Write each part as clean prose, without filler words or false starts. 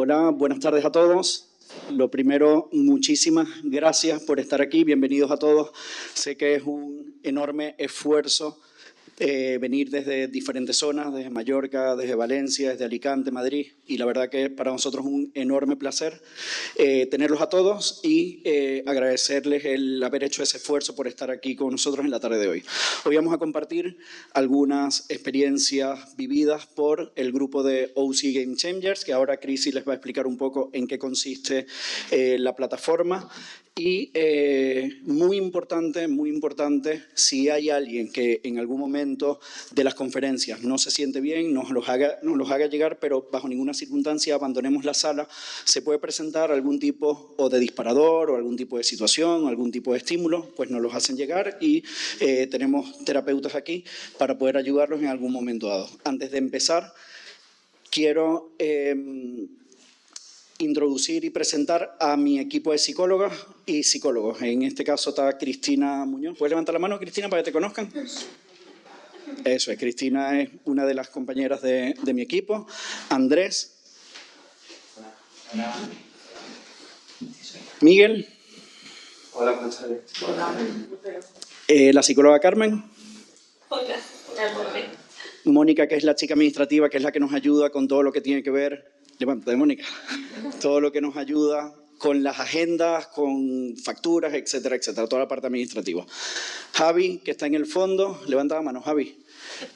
Hola, buenas tardes a todos. Lo primero, muchísimas gracias por estar aquí. Bienvenidos a todos. Sé que es un enorme esfuerzo venir desde diferentes zonas, desde Mallorca, desde Valencia, desde Alicante, Madrid, y la verdad que para nosotros es un enorme placer tenerlos a todos y agradecerles el haber hecho ese esfuerzo por estar aquí con nosotros en la tarde de hoy. Hoy vamos a compartir algunas experiencias vividas por el grupo de OCD GAMECHANGERS, que ahora Crisi les va a explicar un poco en qué consiste la plataforma. Y muy importante, si hay alguien que en algún momento de las conferencias no se siente bien, nos los haga llegar, pero bajo ninguna circunstancia abandonemos la sala. Se puede presentar algún tipo o de disparador o algún tipo de situación, o algún tipo de estímulo, pues nos los hacen llegar y tenemos terapeutas aquí para poder ayudarlos en algún momento dado. Antes de empezar, quiero introducir y presentar a mi equipo de psicólogas y psicólogos. En este caso está Cristina Muñoz. ¿Puedes levantar la mano, Cristina, para que te conozcan? Eso es, Cristina es una de las compañeras de mi equipo. Andrés. Miguel. Hola, buenas tardes. La psicóloga Carmen. Hola. Mónica, que es la chica administrativa, que es la que nos ayuda con todo lo que tiene que ver. Levanta, Mónica. Todo lo que nos ayuda con las agendas, con facturas, etcétera, etcétera. Toda la parte administrativa. Javi, que está en el fondo. Levanta la mano, Javi.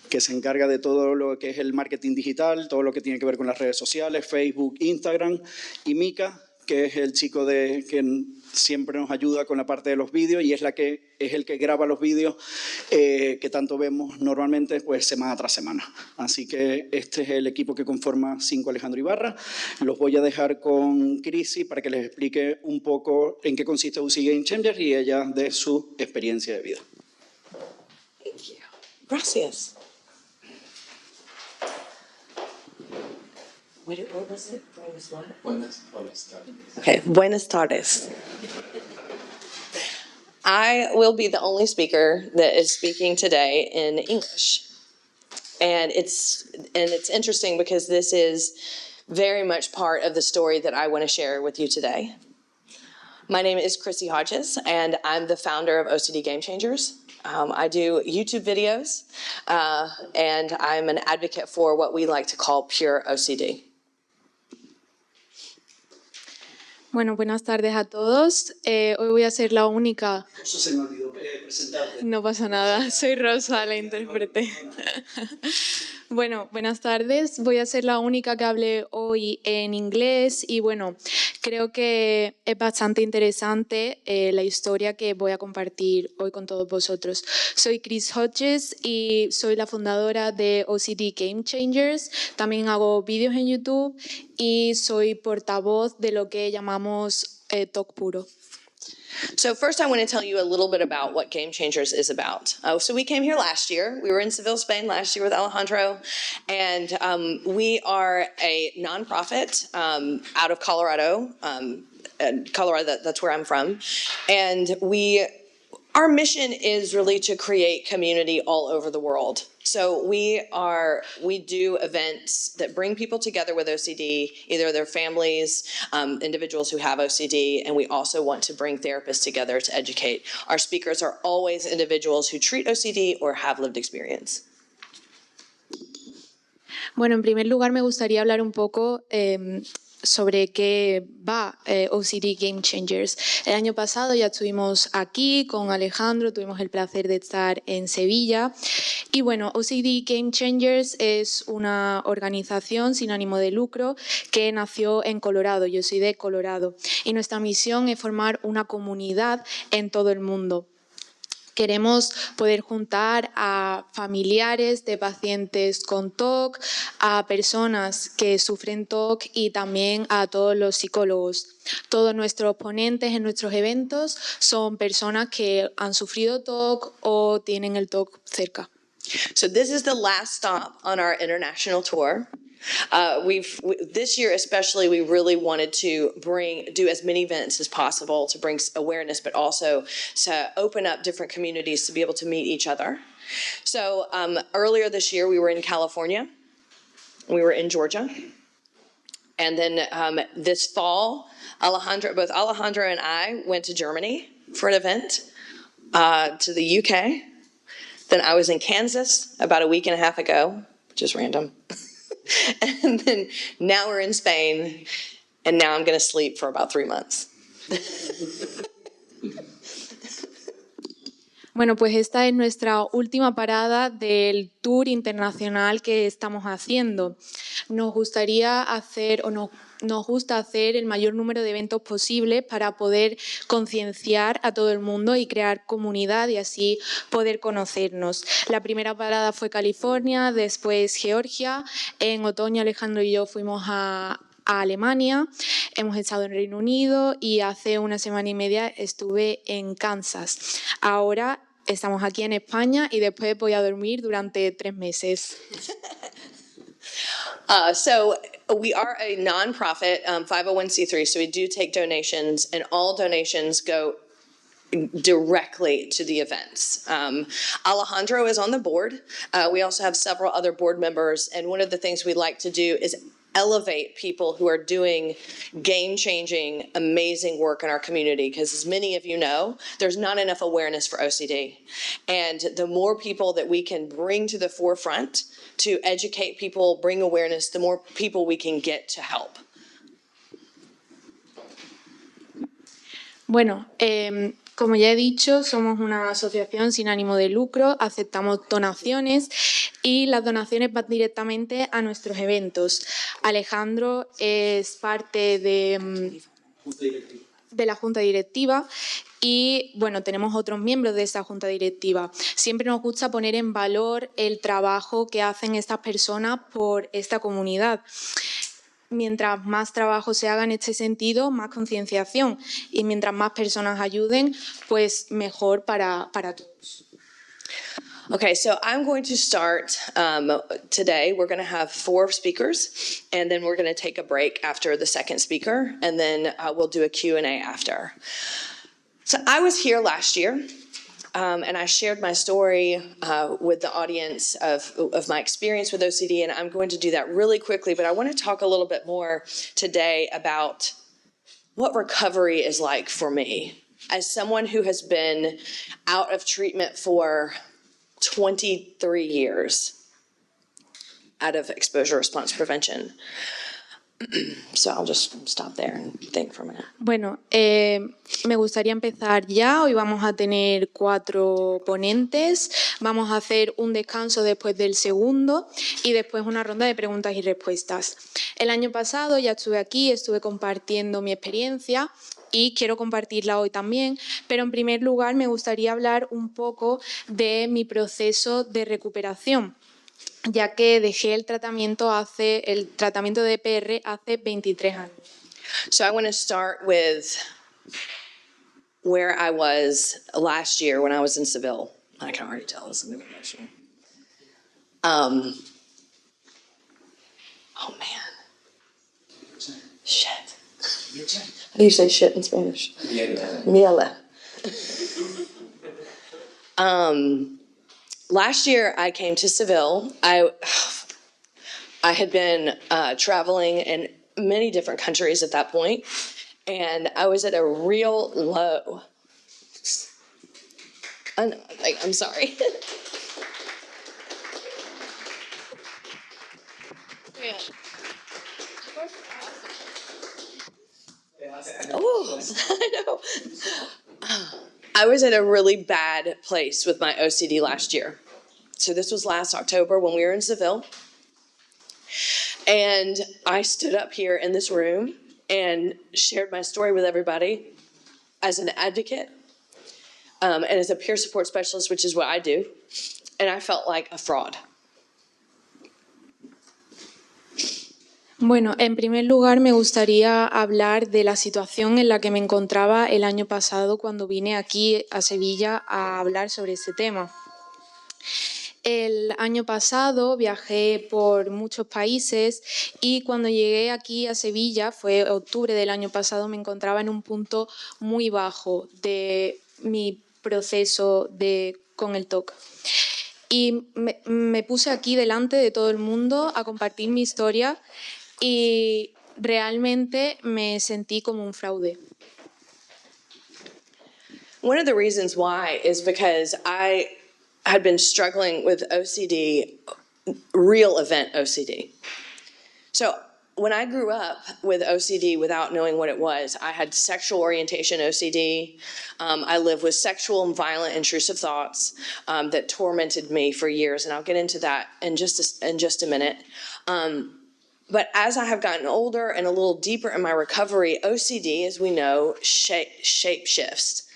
Que se encarga de todo lo que es el marketing digital, todo lo que tiene que ver con las redes sociales, Facebook, Instagram. Y Mika, que es el chico que siempre nos ayuda con la parte de los vídeos y es el que graba los vídeos que tanto vemos normalmente pues semana tras semana. Así que este es el equipo que conforma 5 Alejandroibarra. Los voy a dejar con Crisi para que les explique un poco en qué consiste OCD GAMECHANGERS y ella de su experiencia de vida. Gracias. What was it? Buenas tardes. Okay, buenas tardes. I will be the only speaker that is speaking today in English. And it's interesting because this is very much part of the story that I want to share with you today. My name is Chrissy Hodges, and I'm the founder of OCD GameChangers. I do YouTube videos, and I'm an advocate for what we like to call pure OCD. Bueno, buenas tardes a todos. Hoy voy a ser la única... Eso se me olvidó presentarte. No pasa nada, soy Rosa, la intérprete. Bueno, buenas tardes. Voy a ser la única que hable hoy en inglés y bueno, creo que es bastante interesante la historia que voy a compartir hoy con todos vosotros. Soy Chris Hodges y soy la fundadora de OCD GameChangers. También hago vídeos en YouTube y soy portavoz de lo que llamamos Talk Puro. So first I want to tell you a little bit about what Game Changers is about. So we came here last year. We were in Seville, Spain last year with Alejandro. And we are a nonprofit out of Colorado. Colorado, that's where I'm from. And our mission is really to create community all over the world. So we do events that bring people together with OCD, either their families, individuals who have OCD, and we also want to bring therapists together to educate. Our speakers are always individuals who treat OCD or have lived experience. Bueno, en primer lugar me gustaría hablar un poco sobre qué va OCD GameChangers. El año pasado ya estuvimos aquí con Alejandro, tuvimos el placer de estar en Sevilla. Y bueno, OCD GameChangers es una organización sin ánimo de lucro que nació en Colorado. Yo soy de Colorado. Y nuestra misión es formar una comunidad en todo el mundo. Queremos poder juntar a familiares de pacientes con TOC, a personas que sufren TOC y también a todos los psicólogos. Todos nuestros ponentes en nuestros eventos son personas que han sufrido TOC o tienen el TOC cerca. So this is the last stop on our international tour. This year especially, we really wanted to do as many events as possible to bring awareness, but also to open up different communities to be able to meet each other. So earlier this year, we were in California, we were in Georgia, And then this fall, both Alejandro and I went to Germany for an event, to the UK. Then I was in Kansas about a week and a half ago, just random. And then now we're in Spain, and now I'm going to sleep for about 3 months. Bueno, pues esta es nuestra última parada del tour internacional que estamos haciendo. Nos gustaría hacer, nos gusta hacer el mayor número de eventos posible para poder concienciar a todo el mundo y crear comunidad y así poder conocernos. La primera parada fue California, después Georgia. En otoño Alejandro y yo fuimos a Alemania, hemos estado en Reino Unido y hace una semana y media estuve en Kansas. Ahora estamos aquí en España y después voy a dormir durante 3 meses. So we are a nonprofit 501c3, so we do take donations, and all donations go directly to the events. Alejandro is on the board. We also have several other board members, and one of the things we like to do is elevate people who are doing game-changing, amazing work in our community, because as many of you know, there's not enough awareness for OCD. And the more people that we can bring to the forefront to educate people, bring awareness, the more people we can get to help. Bueno, como ya he dicho, somos una asociación sin ánimo de lucro, aceptamos donaciones y las donaciones van directamente a nuestros eventos. Alejandro es parte de la junta directiva y, bueno, tenemos otros miembros de esa junta directiva. Siempre nos gusta poner en valor el trabajo que hacen estas personas por esta comunidad. Mientras más trabajo se haga en este sentido, más concienciación. Y mientras más personas ayuden, pues mejor para todos. Okay, so I'm going to start today. We're going to have 4 speakers, and then we're going to take a break after the second speaker, and then we'll do a Q&A after. So I was here last year. And I shared my story with the audience of my experience with OCD, and I'm going to do that really quickly, but I want to talk a little bit more today about what recovery is like for me. As someone who has been out of treatment for 23 years, out of exposure response prevention. So I'll just stop there and think for a minute. Bueno, me gustaría empezar ya. Hoy vamos a tener 4 ponentes. Vamos a hacer un descanso después del segundo y después una ronda de preguntas y respuestas. El año pasado ya estuve aquí, estuve compartiendo mi experiencia y quiero compartirla hoy también, pero en primer lugar me gustaría hablar un poco de mi proceso de recuperación, ya que dejé el tratamiento de PR hace 23 años. So I want to start with where I was last year when I was in Seville. I can already tell this is going to be emotional. Oh man. Shit. How do you say shit in Spanish? Miele. Last year I came to Seville. I had been traveling in many different countries at that point, and I was at a real low. I'm sorry. Yeah. Oh, I know. I was in a really bad place with my OCD last year. So this was last October when we were in Seville. And I stood up here in this room and shared my story with everybody as an advocate and as a peer support specialist, which is what I do. And I felt like a fraud. Bueno, en primer lugar me gustaría hablar de la situación en la que me encontraba el año pasado cuando vine aquí a Sevilla a hablar sobre este tema. El año pasado viajé por muchos países y cuando llegué aquí a Sevilla, fue octubre del año pasado, me encontraba en un punto muy bajo de mi proceso con el TOC. Y me puse aquí delante de todo el mundo a compartir mi historia y realmente me sentí como un fraude. One of the reasons why is because I had been struggling with OCD, real event OCD. So when I grew up with OCD without knowing what it was, I had sexual orientation OCD. I lived with sexual and violent intrusive thoughts that tormented me for years, and I'll get into that in just a minute. But as I have gotten older and a little deeper in my recovery, OCD, as we know, shape shifts.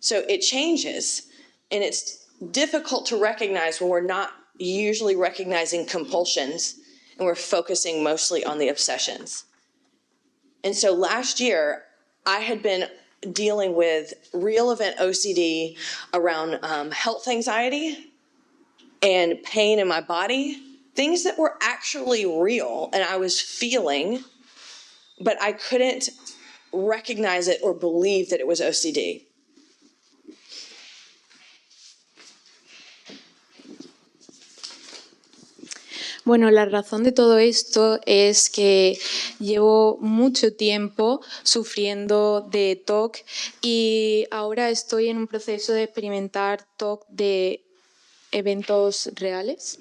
So it changes, and it's difficult to recognize when we're not usually recognizing compulsions and we're focusing mostly on the obsessions. And so last year, I had been dealing with real event OCD around health anxiety and pain in my body, things that were actually real and I was feeling, but I couldn't recognize it or believe that it was OCD. Bueno, la razón de todo esto es que llevo mucho tiempo sufriendo de TOC y ahora estoy en un proceso de experimentar TOC de eventos reales.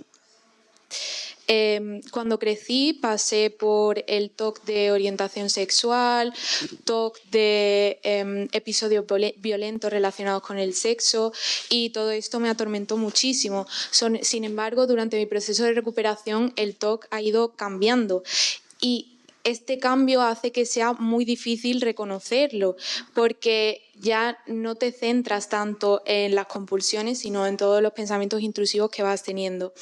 Cuando crecí pasé por el TOC de orientación sexual, TOC de episodios violentos relacionados con el sexo, y todo esto me atormentó muchísimo. Sin embargo, durante mi proceso de recuperación el TOC ha ido cambiando y este cambio hace que sea muy difícil reconocerlo, porque ya no te centras tanto en las compulsiones, sino en todos los pensamientos intrusivos que vas teniendo.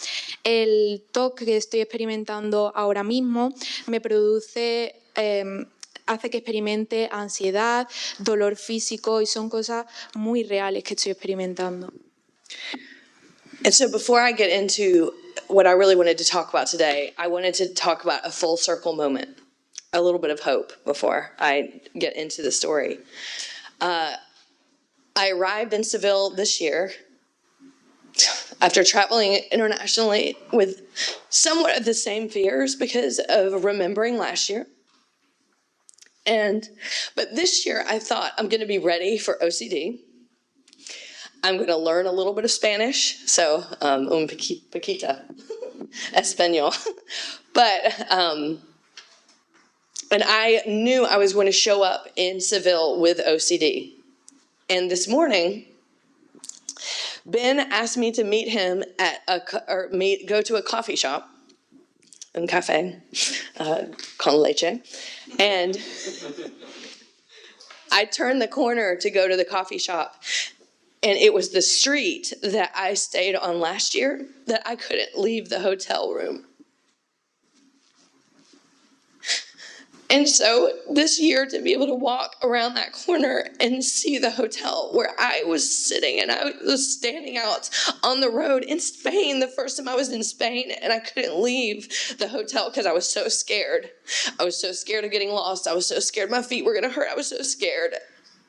El TOC que estoy experimentando ahora mismo me produce, hace que experimente ansiedad, dolor físico, y son cosas muy reales que estoy experimentando. And so before I get into what I really wanted to talk about today, I wanted to talk about a full circle moment, a little bit of hope before I get into the story. I arrived in Seville this year after traveling internationally with somewhat of the same fears because of remembering last year. But this year I thought I'm going to be ready for OCD. I'm going to learn a little bit of Spanish, so un poquito español. But, and I knew I was going to show up in Seville with OCD. And this morning, Ben asked me to meet him at go to a coffee shop, un café, con leche. And I turned the corner to go to the coffee shop, and it was the street that I stayed on last year that I couldn't leave the hotel room. And so this year, to be able to walk around that corner and see the hotel where I was sitting, and I was standing out on the road in Spain the first time I was in Spain, and I couldn't leave the hotel because I was so scared. I was so scared of getting lost. I was so scared my feet were going to hurt. I was so scared.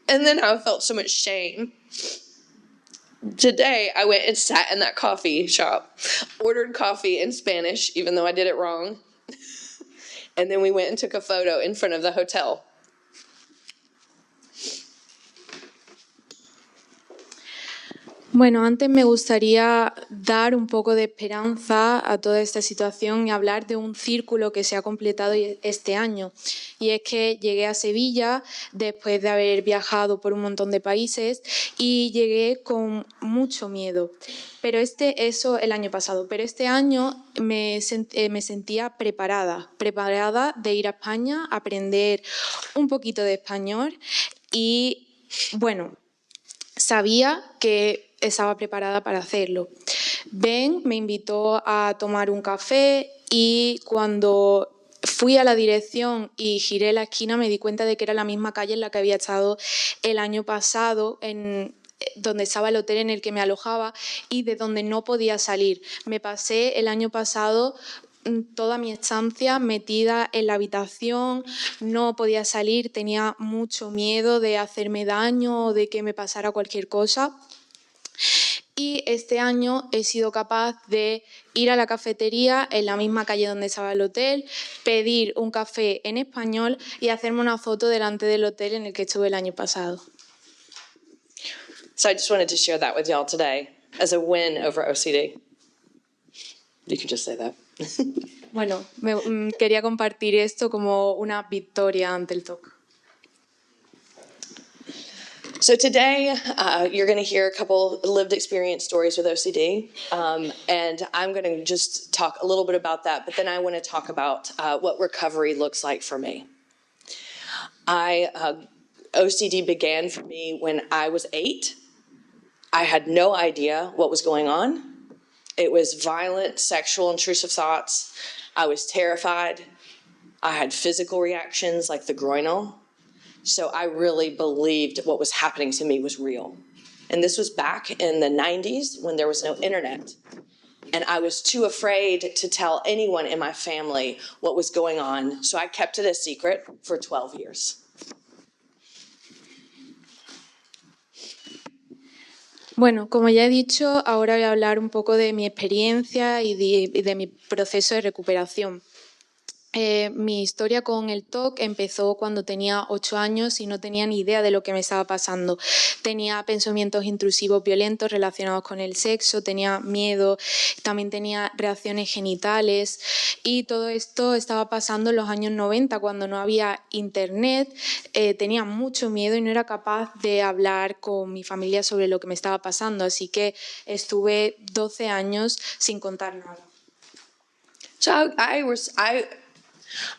And then I felt so much shame. Today, I went and sat in that coffee shop, ordered coffee in Spanish, even though I did it wrong. And then we went and took a photo in front of the hotel. Bueno, antes me gustaría dar un poco de esperanza a toda esta situación y hablar de un círculo que se ha completado este año. Y es que llegué a Sevilla después de haber viajado por un montón de países y llegué con mucho miedo. Pero eso el año pasado. Pero este año me sentía preparada de ir a España, aprender un poquito de español y, bueno, sabía que estaba preparada para hacerlo. Ben me invitó a tomar un café y cuando fui a la dirección y giré la esquina me di cuenta de que era la misma calle en la que había estado el año pasado, donde estaba el hotel en el que me alojaba y de donde no podía salir. Me pasé el año pasado toda mi estancia metida en la habitación, no podía salir, tenía mucho miedo de hacerme daño o de que me pasara cualquier cosa. Y este año he sido capaz de ir a la cafetería en la misma calle donde estaba el hotel, pedir un café en español y hacerme una foto delante del hotel en el que estuve el año pasado. So I just wanted to share that with y'all today as a win over OCD. You can just say that. Bueno, quería compartir esto como una victoria ante el TOC. So today, you're going to hear a couple lived experience stories with OCD, and I'm going to just talk a little bit about that, but then I want to talk about what recovery looks like for me. OCD began for me when I was 8. I had no idea what was going on. It was violent, sexual, intrusive thoughts. I was terrified. I had physical reactions like the groinal. So I really believed what was happening to me was real. And this was back in the 90s when there was no internet. And I was too afraid to tell anyone in my family what was going on. So I kept it a secret for 12 years. Bueno, como ya he dicho, ahora voy a hablar un poco de mi experiencia y de mi proceso de recuperación. Mi historia con el TOC empezó cuando tenía 8 años y no tenía ni idea de lo que me estaba pasando. Tenía pensamientos intrusivos violentos relacionados con el sexo, tenía miedo, también tenía reacciones genitales y todo esto estaba pasando en los años 90 cuando no había internet. Tenía mucho miedo y no era capaz de hablar con mi familia sobre lo que me estaba pasando, así que estuve 12 años sin contar nada. So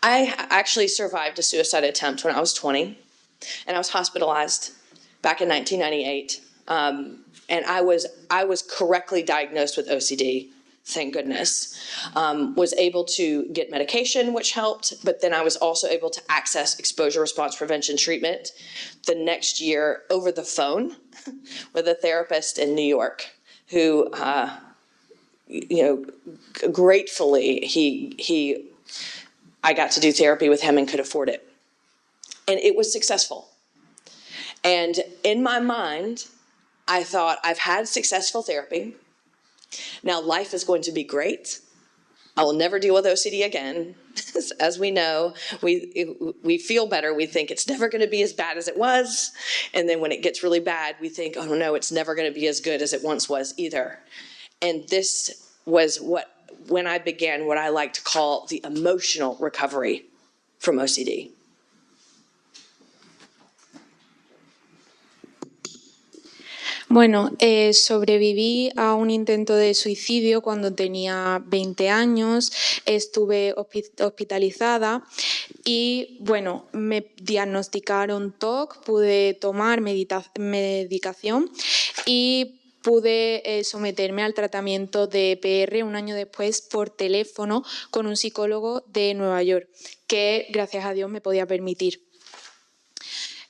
I actually survived a suicide attempt when I was 20, and I was hospitalized back in 1998. And I was correctly diagnosed with OCD, thank goodness. Was able to get medication, which helped, but then I was also able to access exposure response prevention treatment the next year over the phone with a therapist in New York who, gratefully, I got to do therapy with him and could afford it. And it was successful. And in my mind, I thought, I've had successful therapy. Now life is going to be great. I will never deal with OCD again. As we know, we feel better. We think it's never going to be as bad as it was. And then when it gets really bad, we think, oh no, it's never going to be as good as it once was either. And this was when I began what I like to call the emotional recovery from OCD. Bueno, sobreviví a un intento de suicidio cuando tenía 20 años, estuve hospitalizada y, bueno, me diagnosticaron TOC, pude tomar medicación y pude someterme al tratamiento de PR un año después por teléfono con un psicólogo de Nueva York, que gracias a Dios me podía permitir.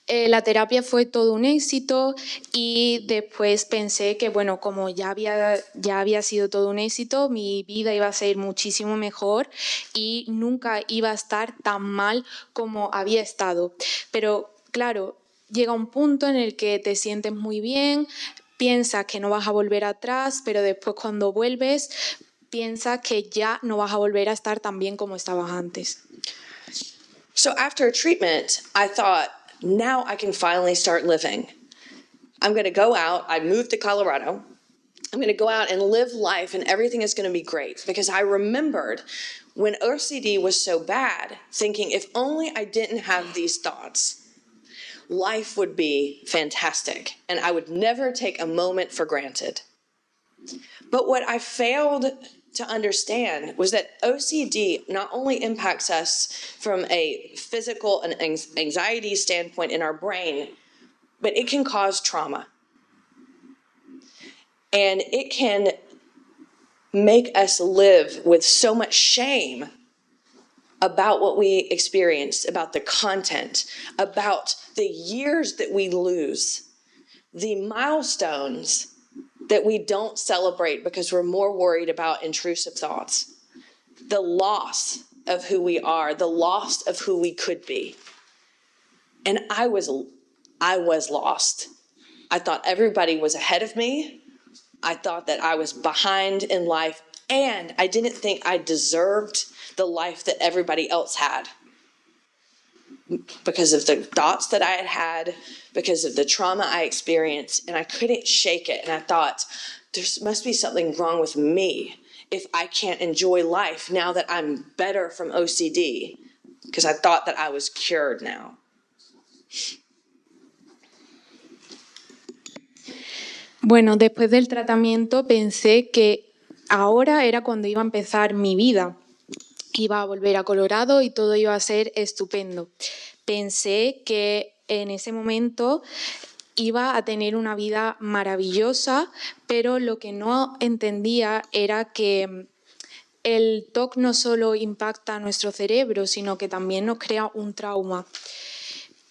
La terapia fue todo un éxito y después pensé que, bueno, como ya había sido todo un éxito, mi vida iba a ser muchísimo mejor y nunca iba a estar tan mal como había estado. Pero, claro, llega un punto en el que te sientes muy bien, piensas que no vas a volver atrás, pero después cuando vuelves, piensas que ya no vas a volver a estar tan bien como estabas antes. So after treatment, I thought, now I can finally start living. I'm going to go out. I moved to Colorado. I'm going to go out and live life and everything is going to be great. Because I remembered when OCD was so bad, thinking if only I didn't have these thoughts, life would be fantastic and I would never take a moment for granted. But what I failed to understand was that OCD not only impacts us from a physical and anxiety standpoint in our brain, but it can cause trauma. And it can make us live with so much shame about what we experienced, about the content, about the years that we lose, the milestones that we don't celebrate because we're more worried about intrusive thoughts, the loss of who we are, the loss of who we could be. And I was lost. I thought everybody was ahead of me. I thought that I was behind in life And I didn't think I deserved the life that everybody else had because of the thoughts that I had, because of the trauma I experienced, and I couldn't shake it. And I thought, there must be something wrong with me if I can't enjoy life now that I'm better from OCD, because I thought that I was cured now. Bueno, después del tratamiento pensé que ahora era cuando iba a empezar mi vida. Iba a volver a Colorado y todo iba a ser estupendo. Pensé que en ese momento iba a tener una vida maravillosa, pero lo que no entendía era que el TOC no solo impacta a nuestro cerebro, sino que también nos crea un trauma.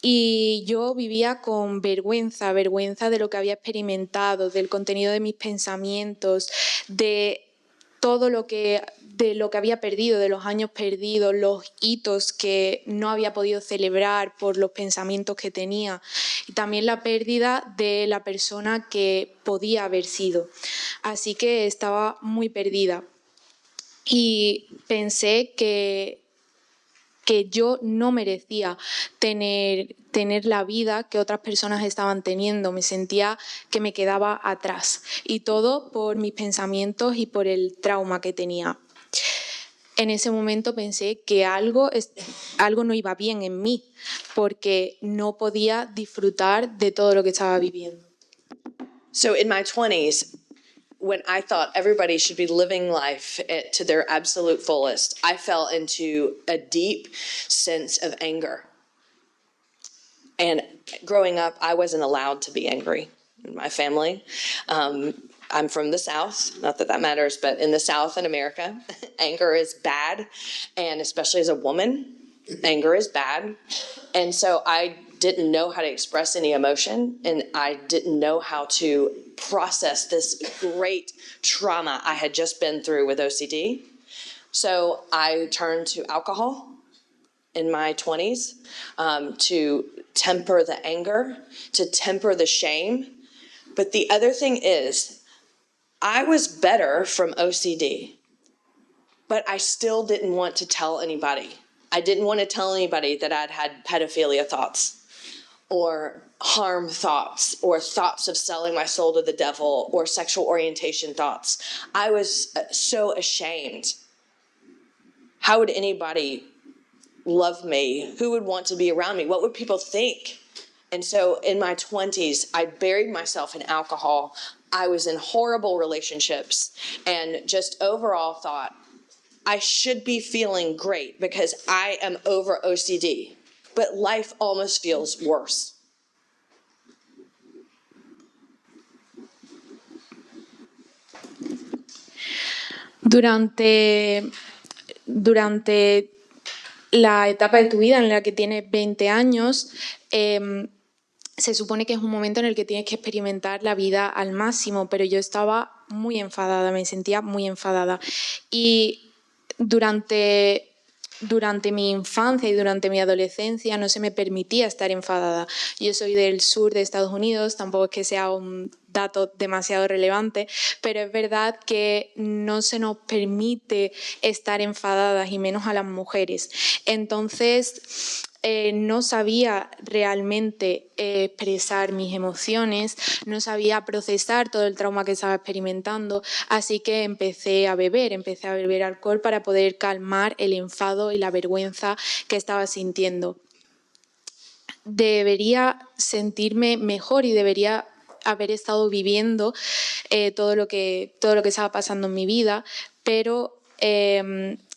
Y yo vivía con vergüenza de lo que había experimentado, del contenido de mis pensamientos, de todo lo que había perdido, de los años perdidos, los hitos que no había podido celebrar por los pensamientos que tenía, y también la pérdida de la persona que podía haber sido. Así que estaba muy perdida y pensé que yo no merecía tener la vida que otras personas estaban teniendo. Me sentía que me quedaba atrás, y todo por mis pensamientos y por el trauma que tenía. En ese momento pensé que algo no iba bien en mí, porque no podía disfrutar de todo lo que estaba viviendo. So in my 20s, when I thought everybody should be living life to their absolute fullest, I fell into a deep sense of anger. And growing up, I wasn't allowed to be angry in my family. I'm from the South, not that that matters, but in the South in America, anger is bad. And especially as a woman, anger is bad. And so I didn't know how to express any emotion, and I didn't know how to process this great trauma I had just been through with OCD. So I turned to alcohol in my 20s to temper the anger, to temper the shame. But the other thing is, I was better from OCD, but I still didn't want to tell anybody. I didn't want to tell anybody that I'd had pedophilia thoughts, or harm thoughts, or thoughts of selling my soul to the devil, or sexual orientation thoughts. I was so ashamed. How would anybody love me? Who would want to be around me? What would people think? And so in my 20s, I buried myself in alcohol. I was in horrible relationships, and just overall thought, I should be feeling great because I am over OCD. But life almost feels worse. Durante la etapa de tu vida en la que tienes 20 años, se supone que es un momento en el que tienes que experimentar la vida al máximo, pero yo estaba muy enfadada, me sentía muy enfadada. Y durante mi infancia y durante mi adolescencia no se me permitía estar enfadada. Yo soy del sur de Estados Unidos, tampoco es que sea un dato demasiado relevante, pero es verdad que no se nos permite estar enfadadas, y menos a las mujeres. Entonces, no sabía realmente expresar mis emociones, no sabía procesar todo el trauma que estaba experimentando, así que empecé a beber alcohol para poder calmar el enfado y la vergüenza que estaba sintiendo. Debería sentirme mejor y debería haber estado viviendo todo lo que estaba pasando en mi vida, pero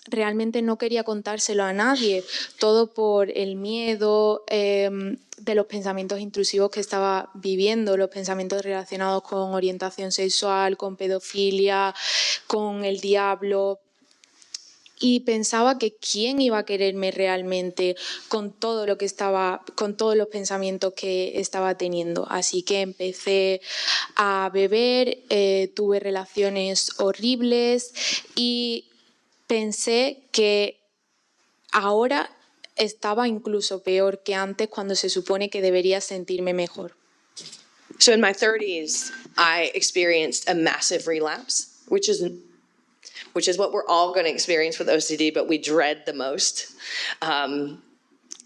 realmente no quería contárselo a nadie, todo por el miedo de los pensamientos intrusivos que estaba viviendo, los pensamientos relacionados con orientación sexual, con pedofilia, con el diablo. Y pensaba que quién iba a quererme realmente con todo lo que con todos los pensamientos que estaba teniendo. Así que empecé a beber, tuve relaciones horribles y pensé que ahora estaba incluso peor que antes, cuando se supone que debería sentirme mejor. So in my 30s, I experienced a massive relapse, which which is what we're all going to experience with OCD, but we dread the most.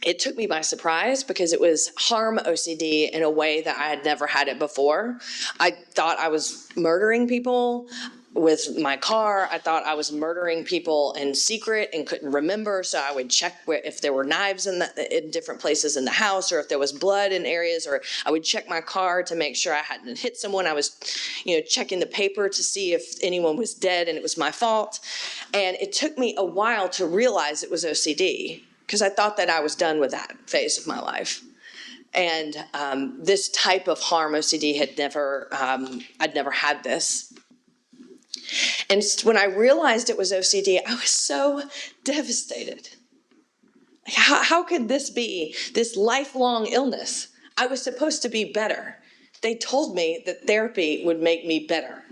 It took me by surprise because it was harm OCD in a way that I had never had it before. I thought I was murdering people with my car. I thought I was murdering people in secret and couldn't remember, so I would check if there were knives in different places in the house, or if there was blood in areas, or I would check my car to make sure I hadn't hit someone. I was, checking the paper to see if anyone was dead and it was my fault. And it took me a while to realize it was OCD, because I thought that I was done with that phase of my life. And this type of harm OCD had never, I'd never had this. And when I realized it was OCD, I was so devastated. How could this be, this lifelong illness? I was supposed to be better. They told me that therapy would make me better.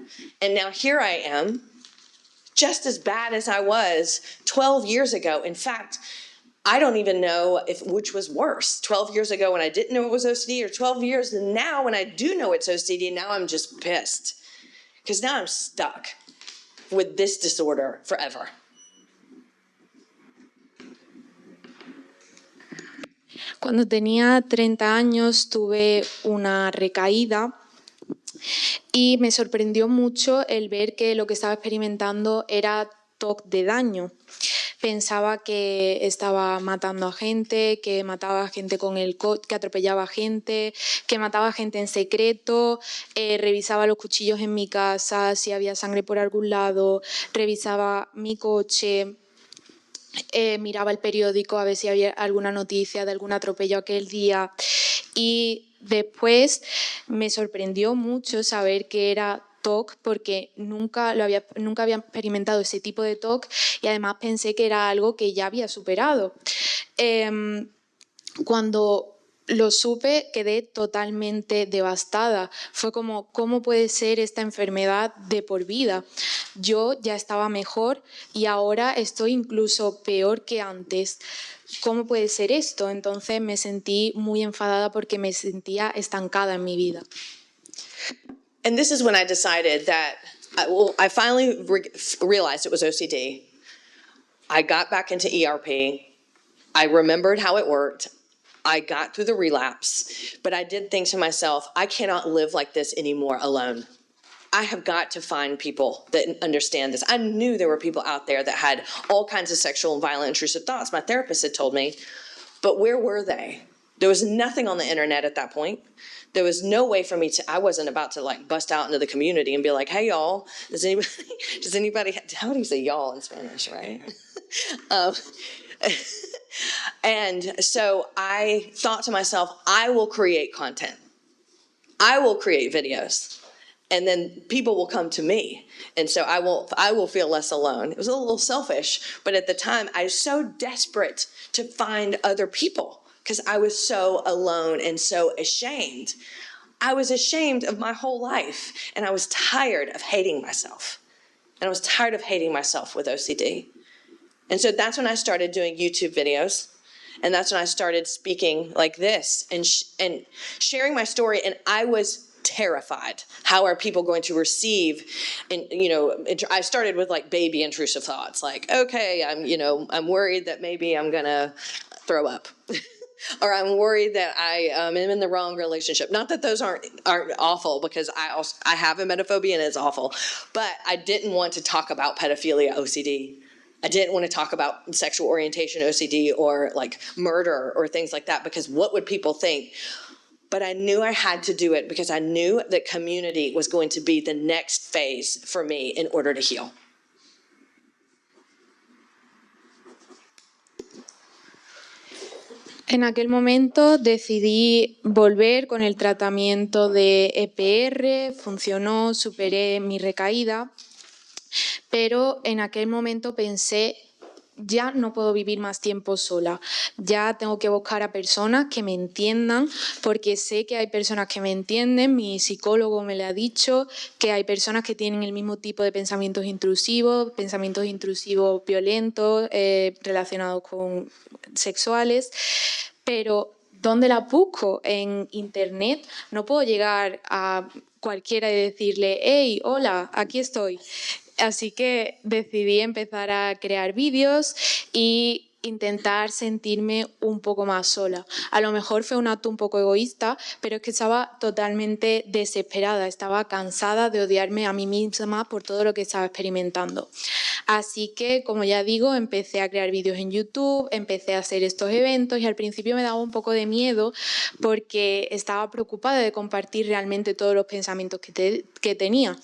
And now here I am, just as bad as I was 12 years ago. In fact, I don't even know which was worse, 12 years ago when I didn't know it was OCD, or 12 years now when I do know it's OCD. Now I'm just pissed, because now I'm stuck with this disorder forever. Cuando tenía 30 años tuve una recaída y me sorprendió mucho el ver que lo que estaba experimentando era TOC de daño. Pensaba que estaba matando a gente, que mataba a gente con el coche, que atropellaba a gente, que mataba a gente en secreto, revisaba los cuchillos en mi casa, si había sangre por algún lado, revisaba mi coche, miraba el periódico a ver si había alguna noticia de algún atropello aquel día. Y después me sorprendió mucho saber que era TOC, porque nunca había experimentado ese tipo de TOC, y además pensé que era algo que ya había superado. Cuando lo supe, quedé totalmente devastada. Fue como, ¿cómo puede ser esta enfermedad de por vida? Yo ya estaba mejor y ahora estoy incluso peor que antes. ¿Cómo puede ser esto? Entonces me sentí muy enfadada porque me sentía estancada en mi vida. And this is when I decided that, I finally realized it was OCD. I got back into ERP. I remembered how it worked. I got through the relapse, but I did think to myself, I cannot live like this anymore alone. I have got to find people that understand this. I knew there were people out there that had all kinds of sexual and violent intrusive thoughts. My therapist had told me, but where were they? There was nothing on the internet at that point. There was no way for me I wasn't about to bust out into the community and be like, hey y'all, does anybody, how do you say y'all in Spanish, right? And so I thought to myself, I will create content. I will create videos. And then people will come to me. And so I will feel less alone. It was a little selfish, but at the time I was so desperate to find other people, because I was so alone and so ashamed. I was ashamed of my whole life, and I was tired of hating myself. And I was tired of hating myself with OCD. And so that's when I started doing YouTube videos. And that's when I started speaking like this and sharing my story. And I was terrified. How are people going to receive? And I started with baby intrusive thoughts, okay, I'm worried that maybe I'm gonna throw up. Or I'm worried that I am in the wrong relationship. Not that those aren't awful, because I have emetophobia and it's awful. But I didn't want to talk about pedophilia OCD. I didn't want to talk about sexual orientation OCD or murder or things like that, because what would people think? But I knew I had to do it, because I knew that community was going to be the next phase for me in order to heal. En aquel momento decidí volver con el tratamiento de EPR, funcionó, superé mi recaída, pero en aquel momento pensé, ya no puedo vivir más tiempo sola, ya tengo que buscar a personas que me entiendan, porque sé que hay personas que me entienden. Mi psicólogo me lo ha dicho, que hay personas que tienen el mismo tipo de pensamientos intrusivos violentos, relacionados con sexuales, pero ¿dónde la busco? En internet no puedo llegar a cualquiera y decirle, hey, hola, aquí estoy. Así que decidí empezar a crear vídeos y intentar sentirme un poco más sola. A lo mejor fue un acto un poco egoísta, pero es que estaba totalmente desesperada, estaba cansada de odiarme a mí misma por todo lo que estaba experimentando. Así que, como ya digo, empecé a crear vídeos en YouTube, empecé a hacer estos eventos y al principio me daba un poco de miedo porque estaba preocupada de compartir realmente todos los pensamientos que tenía.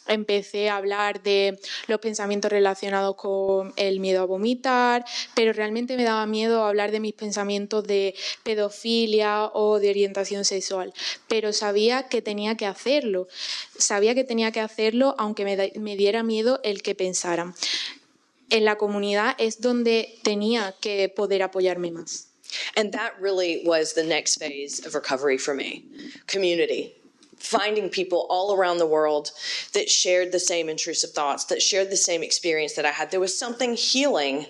Empecé a hablar de los pensamientos relacionados con el miedo a vomitar, pero realmente me daba miedo hablar de mis pensamientos de pedofilia o de orientación sexual. Pero sabía que tenía que hacerlo aunque me diera miedo el que pensaran. En la comunidad es donde tenía que poder apoyarme más. And that really was the next phase of recovery for me. Community. Finding people all around the world that shared the same intrusive thoughts, that shared the same experience that I had. There was something healing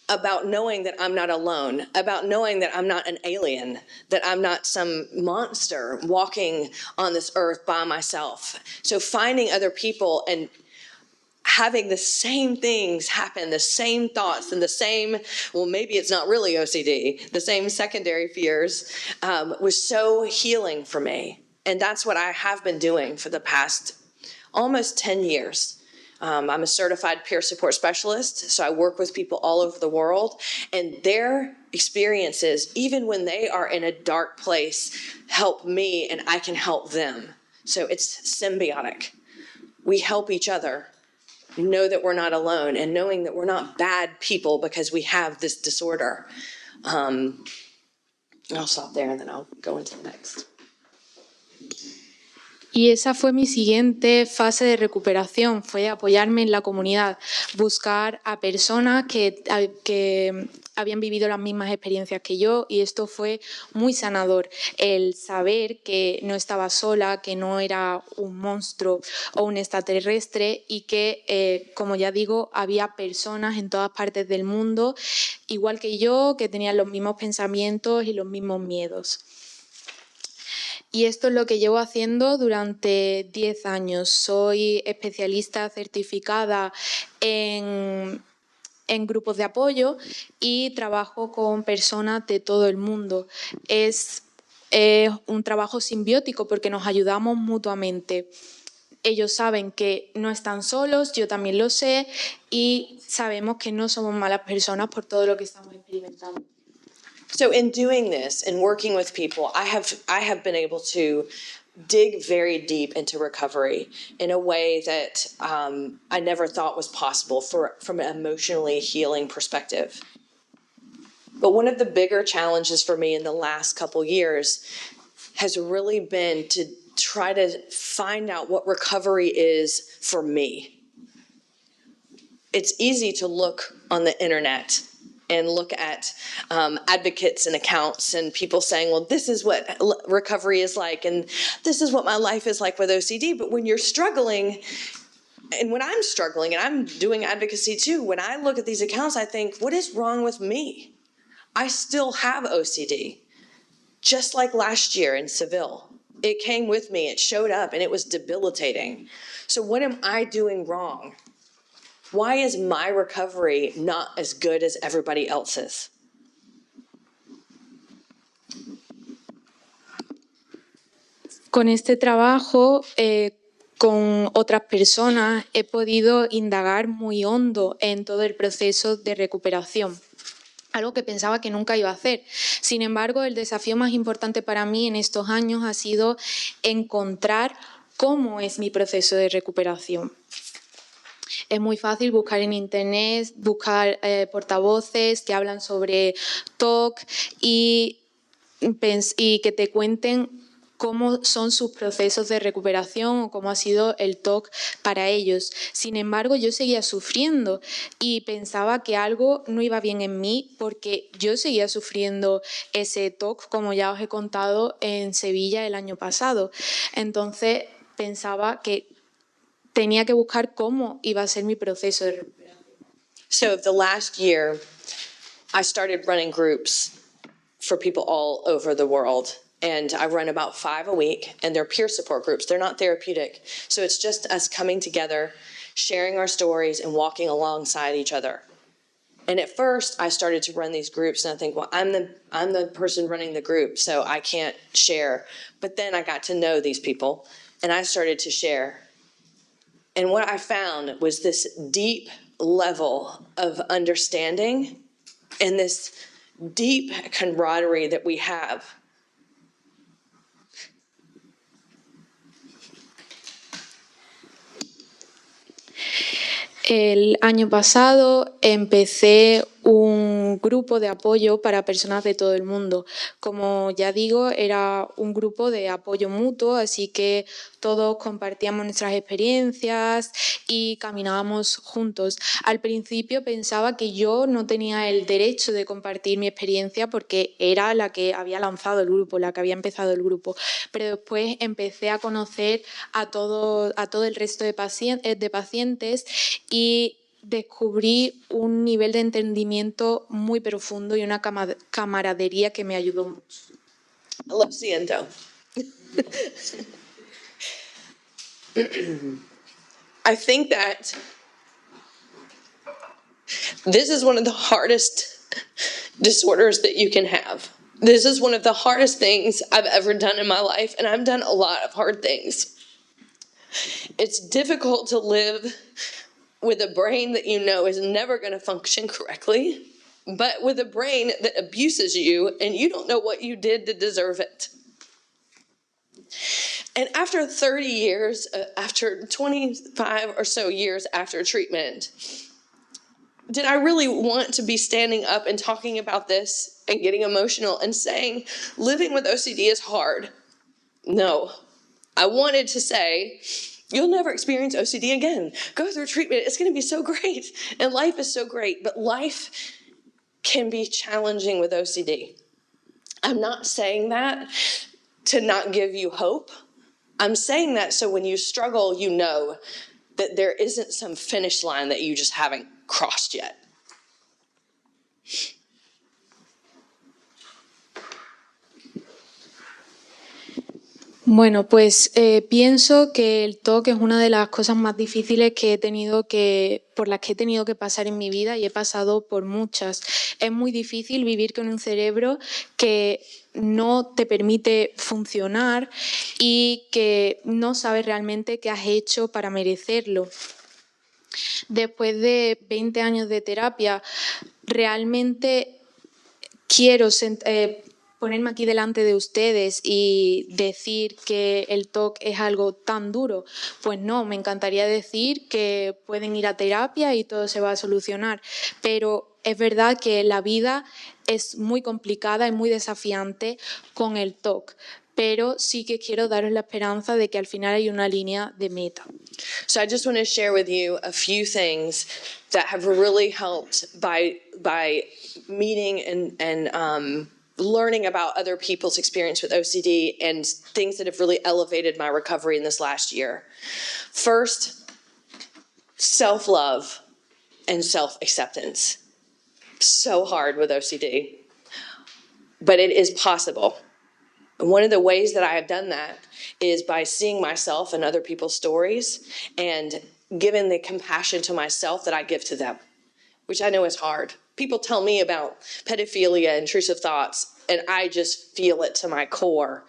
about knowing that I'm not alone, about knowing that I'm not an alien, that I'm not some monster walking on this earth by myself. So finding other people and having the same things happen, the same thoughts and the same, well, maybe it's not really OCD, the same secondary fears was so healing for me. And that's what I have been doing for the past almost 10 years. I'm a certified peer support specialist, so I work with people all over the world, and their experiences, even when they are in a dark place, help me and I can help them. So it's symbiotic. We help each other know that we're not alone and knowing that we're not bad people because we have this disorder. I'll stop there and then I'll go into the next. Y esa fue mi siguiente fase de recuperación, fue apoyarme en la comunidad, buscar a personas que habían vivido las mismas experiencias que yo, y esto fue muy sanador, el saber que no estaba sola, que no era un monstruo o un extraterrestre y que, como ya digo, había personas en todas partes del mundo, igual que yo, que tenían los mismos pensamientos y los mismos miedos. Y esto es lo que llevo haciendo durante 10 años. Soy especialista certificada en grupos de apoyo y trabajo con personas de todo el mundo. Es un trabajo simbiótico porque nos ayudamos mutuamente. Ellos saben que no están solos, yo también lo sé, y sabemos que no somos malas personas por todo lo que estamos experimentando. So in doing this and working with people, I have been able to dig very deep into recovery in a way that I never thought was possible from an emotionally healing perspective. But one of the bigger challenges for me in the last couple years has really been to try to find out what recovery is for me. It's easy to look on the internet and look at advocates and accounts and people saying, well, this is what recovery is like, and this is what my life is like with OCD. But when you're struggling, and when I'm struggling, and I'm doing advocacy too, when I look at these accounts, I think, what is wrong with me? I still have OCD. Just like last year in Seville. It came with me, it showed up, and it was debilitating. So what am I doing wrong? Why is my recovery not as good as everybody else's? Con este trabajo, con otras personas, he podido indagar muy hondo en todo el proceso de recuperación. Algo que pensaba que nunca iba a hacer. Sin embargo, el desafío más importante para mí en estos años ha sido encontrar cómo es mi proceso de recuperación. Es muy fácil buscar en internet, buscar portavoces que hablan sobre TOC y que te cuenten cómo son sus procesos de recuperación o cómo ha sido el TOC para ellos. Sin embargo, yo seguía sufriendo y pensaba que algo no iba bien en mí porque yo seguía sufriendo ese TOC, como ya os he contado, en Sevilla el año pasado. Entonces pensaba que tenía que buscar cómo iba a ser mi proceso de recuperación. So the last year, I started running groups for people all over the world. And I run about 5 a week, and they're peer support groups. They're not therapeutic. So it's just us coming together, sharing our stories and walking alongside each other. And at first, I started to run these groups, and I think, well, I'm the person running the group, so I can't share. But then I got to know these people, and I started to share. And what I found was this deep level of understanding and this deep camaraderie that we have. El año pasado empecé un grupo de apoyo para personas de todo el mundo. Como ya digo, era un grupo de apoyo mutuo, así que todos compartíamos nuestras experiencias y caminábamos juntos. Al principio pensaba que yo no tenía el derecho de compartir mi experiencia porque era la que había lanzado el grupo, la que había empezado el grupo, pero después empecé a conocer a todo el resto de pacientes y descubrí un nivel de entendimiento muy profundo y una camaradería que me ayudó mucho. Lo siento. I think that this is one of the hardest disorders that you can have. This is one of the hardest things I've ever done in my life, and I've done a lot of hard things. It's difficult to live with a brain that you know is never going to function correctly, but with a brain that abuses you and you don't know what you did to deserve it. And after 30 years, after 25 or so years after treatment, did I really want to be standing up and talking about this and getting emotional and saying, living with OCD is hard? No. I wanted to say, you'll never experience OCD again. Go through treatment. It's going to be so great. And life is so great. But life can be challenging with OCD. I'm not saying that to not give you hope. I'm saying that so when you struggle, you know that there isn't some finish line that you just haven't crossed yet. Bueno, pues pienso que el TOC es una de las cosas más difíciles por las que he tenido que pasar en mi vida, y he pasado por muchas. Es muy difícil vivir con un cerebro que no te permite funcionar y que no sabes realmente qué has hecho para merecerlo. Después de 20 años de terapia, realmente quiero ponerme aquí delante de ustedes y decir que el TOC es algo tan duro. Pues no, me encantaría decir que pueden ir a terapia y todo se va a solucionar, pero es verdad que la vida es muy complicada y muy desafiante con el TOC, pero sí que quiero daros la esperanza de que al final hay una línea de meta. So I just want to share with you a few things that have really helped by meeting and learning about other people's experience with OCD and things that have really elevated my recovery in this last year. First, self-love and self-acceptance. So hard with OCD, but it is possible. And one of the ways that I have done that is by seeing myself and other people's stories and giving the compassion to myself that I give to them, which I know is hard. People tell me about pedophilia, intrusive thoughts, and I just feel it to my core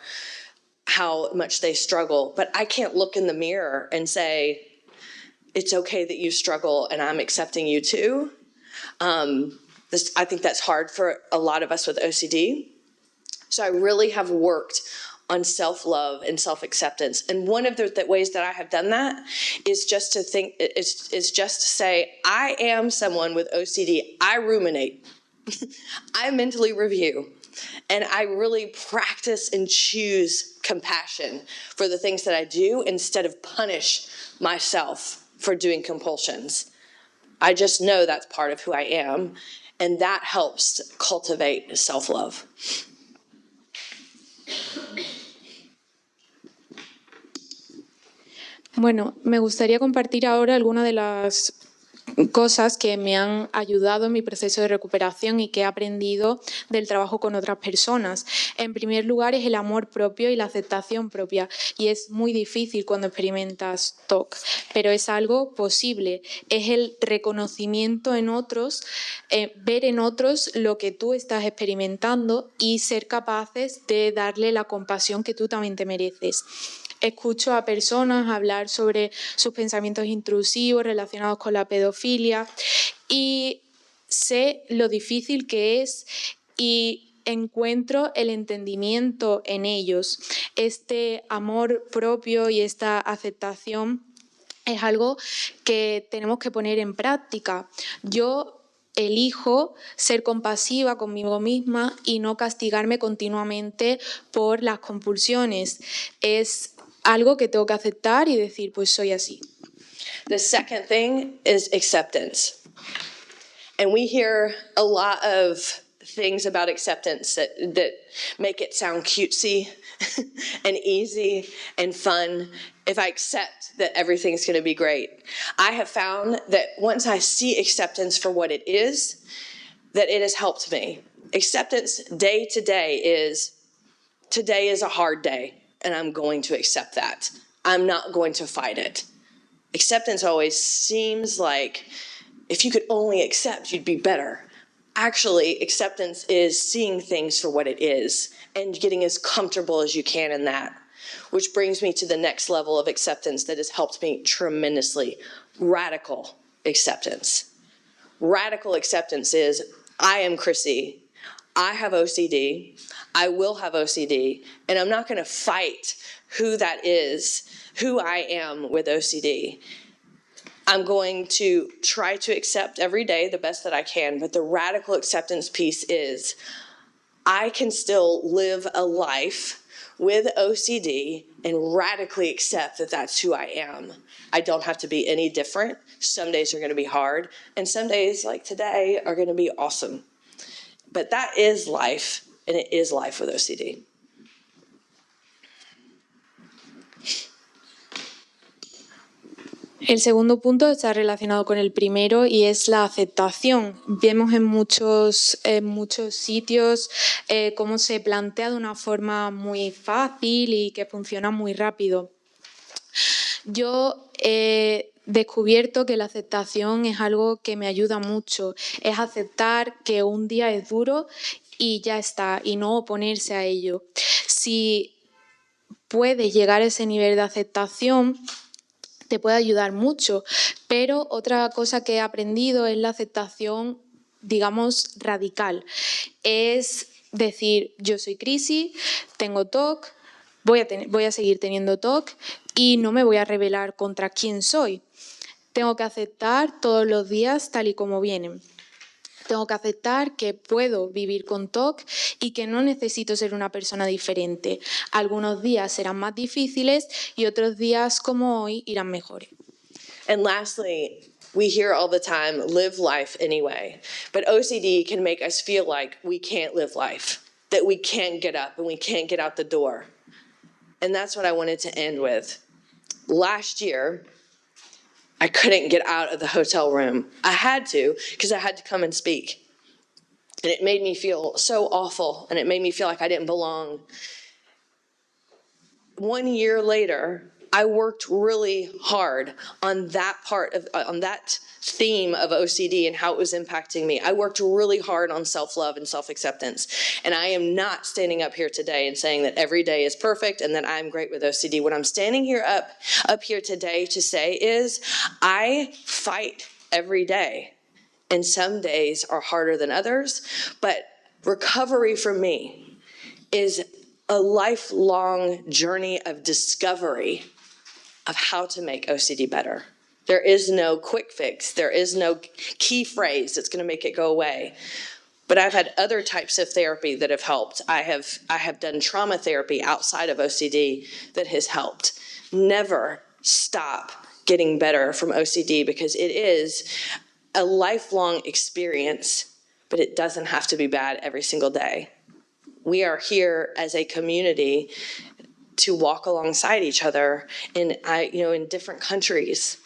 how much they struggle. But I can't look in the mirror and say, it's okay that you struggle and I'm accepting you too. I think that's hard for a lot of us with OCD. So I really have worked on self-love and self-acceptance. And one of the ways that I have done that is just to think, is just to say, I am someone with OCD. I ruminate. I mentally review. And I really practice and choose compassion for the things that I do instead of punish myself for doing compulsions. I just know that's part of who I am, and that helps cultivate self-love. Bueno, me gustaría compartir ahora algunas de las cosas que me han ayudado en mi proceso de recuperación y que he aprendido del trabajo con otras personas. En primer lugar es el amor propio y la aceptación propia, y es muy difícil cuando experimentas TOC, pero es algo posible. Es el reconocimiento en otros, ver en otros lo que tú estás experimentando y ser capaces de darle la compasión que tú también te mereces. Escucho a personas hablar sobre sus pensamientos intrusivos relacionados con la pedofilia y sé lo difícil que es y encuentro el entendimiento en ellos. Este amor propio y esta aceptación es algo que tenemos que poner en práctica. Yo elijo ser compasiva conmigo misma y no castigarme continuamente por las compulsiones. Es algo que tengo que aceptar y decir, pues soy así. The second thing is acceptance. And we hear a lot of things about acceptance that make it sound cutesy and easy and fun. If I accept that everything's going to be great. I have found that once I see acceptance for what it is, that it has helped me. Acceptance day to day is, today is a hard day, and I'm going to accept that. I'm not going to fight it. Acceptance always seems like if you could only accept, you'd be better. Actually, acceptance is seeing things for what it is and getting as comfortable as you can in that, which brings me to the next level of acceptance that has helped me tremendously, radical acceptance. Radical acceptance is, I am Chrissy, I have OCD, I will have OCD, and I'm not going to fight who that is, who I am with OCD. I'm going to try to accept every day the best that I can, but the radical acceptance piece is I can still live a life with OCD and radically accept that that's who I am. I don't have to be any different. Some days are going to be hard, and some days like today are going to be awesome. But that is life, and it is life with OCD. El segundo punto está relacionado con el primero y es la aceptación. Vemos en muchos sitios cómo se plantea de una forma muy fácil y que funciona muy rápido. Yo he descubierto que la aceptación es algo que me ayuda mucho. Es aceptar que un día es duro y ya está, y no oponerse a ello. Si puedes llegar a ese nivel de aceptación, te puede ayudar mucho, pero otra cosa que he aprendido es la aceptación, digamos, radical. Es decir, yo soy Chrissy, tengo TOC, voy a seguir teniendo TOC y no me voy a rebelar contra quién soy. Tengo que aceptar todos los días tal y como vienen. Tengo que aceptar que puedo vivir con TOC y que no necesito ser una persona diferente. Algunos días serán más difíciles y otros días como hoy irán mejores. And lastly, we hear all the time, live life anyway. But OCD can make us feel like we can't live life, that we can't get up and we can't get out the door. And that's what I wanted to end with. Last year, I couldn't get out of the hotel room. I had to, because I had to come and speak. And it made me feel so awful, and it made me feel like I didn't belong. 1 year later, I worked really hard on that on that theme of OCD and how it was impacting me. I worked really hard on self-love and self-acceptance. And I am not standing up here today and saying that every day is perfect and that I'm great with OCD. What I'm standing here up here today to say is I fight every day. And some days are harder than others. But recovery for me is a lifelong journey of discovery of how to make OCD better. There is no quick fix. There is no key phrase that's going to make it go away. But I've had other types of therapy that have helped. I have done trauma therapy outside of OCD that has helped. Never stop getting better from OCD because it is a lifelong experience, but it doesn't have to be bad every single day. We are here as a community to walk alongside each other in different countries,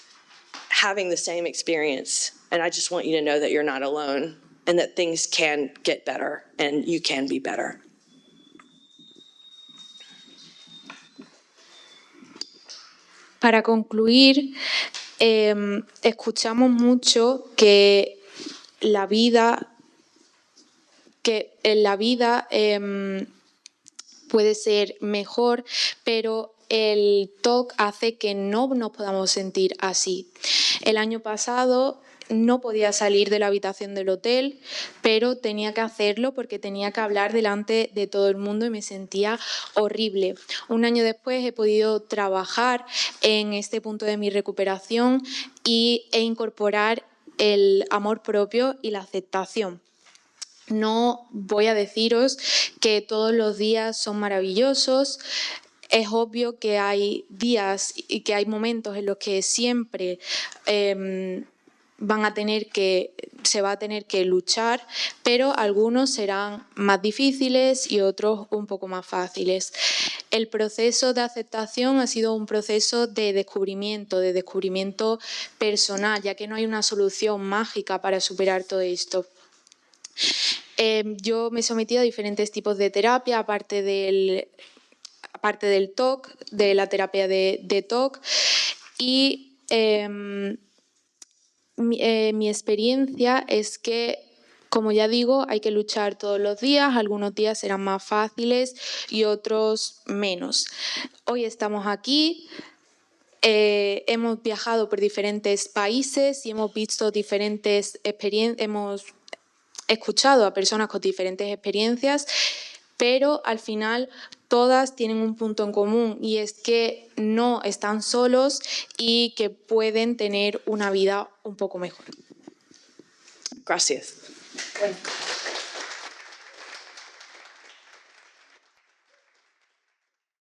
having the same experience. And I just want you to know that you're not alone and that things can get better and you can be better. Para concluir, escuchamos mucho que en la vida puede ser mejor, pero el TOC hace que no nos podamos sentir así. El año pasado no podía salir de la habitación del hotel, pero tenía que hacerlo porque tenía que hablar delante de todo el mundo y me sentía horrible. Un año después he podido trabajar en este punto de mi recuperación e incorporar el amor propio y la aceptación. No voy a deciros que todos los días son maravillosos. Es obvio que hay días y que hay momentos en los que siempre se va a tener que luchar, pero algunos serán más difíciles y otros un poco más fáciles. El proceso de aceptación ha sido un proceso de descubrimiento personal, ya que no hay una solución mágica para superar todo esto. Yo me he sometido a diferentes tipos de terapia, aparte del TOC, de la terapia de TOC, y mi experiencia es que, como ya digo, hay que luchar todos los días. Algunos días serán más fáciles y otros menos. Hoy estamos aquí. Hemos viajado por diferentes países y hemos visto diferentes experiencias, hemos escuchado a personas con diferentes experiencias, pero al final todas tienen un punto en común y es que no están solos y que pueden tener una vida un poco mejor. Gracias. Bueno.